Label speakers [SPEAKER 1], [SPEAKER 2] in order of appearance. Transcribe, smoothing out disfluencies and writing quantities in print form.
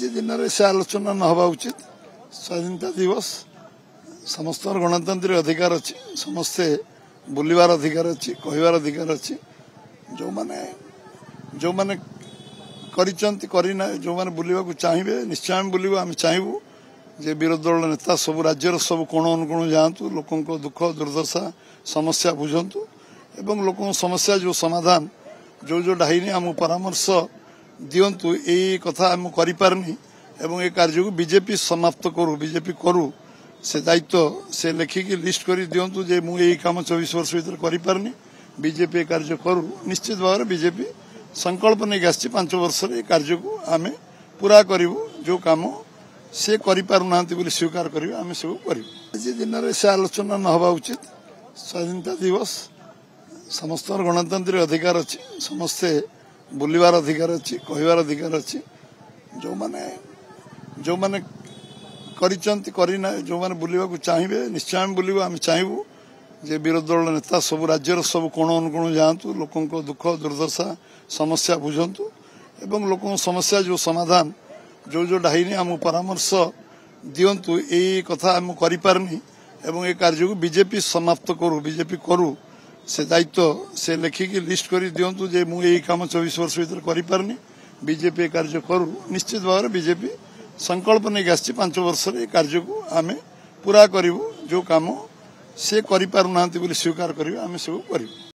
[SPEAKER 1] आज दिन से आलोचना न हवा उचित। स्वाधीनता दिवस समस्त गणतंत्र अधिकार अच्छी, समस्ते बुलवार अधिकार अच्छी, कहबार अधिकार अच्छी। जो माने करना जो माने बुलवा चाहिए निश्चय आम बुलू आम चाहबू जे विरोधी दल नेता सब राज्यर सब कोण अनुकोण जातु लोक दुख दुर्दशा समस्या बुझंतु एवं लोक समस्या जो समाधान जो जो डाइनी आम परामर्श दिंतु यही कथा आम करें एवं ये कार्य को बीजेपी समाप्त करू बीजेपी करू से दायित्व से लिखिकी लिस्ट कर दिंतु जे मुझे कम 24 वर्ष भर करें बीजेपी ये कार्य करू। निश्चित भाव में बीजेपी संकल्प नहीं आसी 5 वर्ष ये कार्य को आम पूरा करूँ जो कम से करना स्वीकार करें आम सब करूँ। आज दिन से आलोचना न हवा उचित। स्वाधीनता दिवस समस्त गणतंत्र अधिकार अच्छी, समस्ते बुलवार अधिकार अच्छी, कहबार अधिकार अच्छी। जो माने करना जो माने बुलवा चाहिए निश्चय आम बुलू आम चाहबू जे विरोधी दल नेता सब राज्यर सब कोण अनुकोण जातु लोक दुख दुर्दशा समस्या बुझंतु एवं लोक समस्या जो समाधान जो जो डाइनी आम परामर्श दिंतु यही कथा आम करें एवं ये कार्य को बीजेपी समाप्त करू बीजेपी करू से दायित्व से लिखिकी लिस्ट कर दिंतु जे मुझे कम 24 वर्ष भर करें बीजेपी ये कार्य करू। निश्चित भाव में बीजेपी संकल्प नहीं आसी 5 वर्ष ये कार्य को आम पूरा करूँ जो कम से करना स्वीकार करें आम सब करूँ।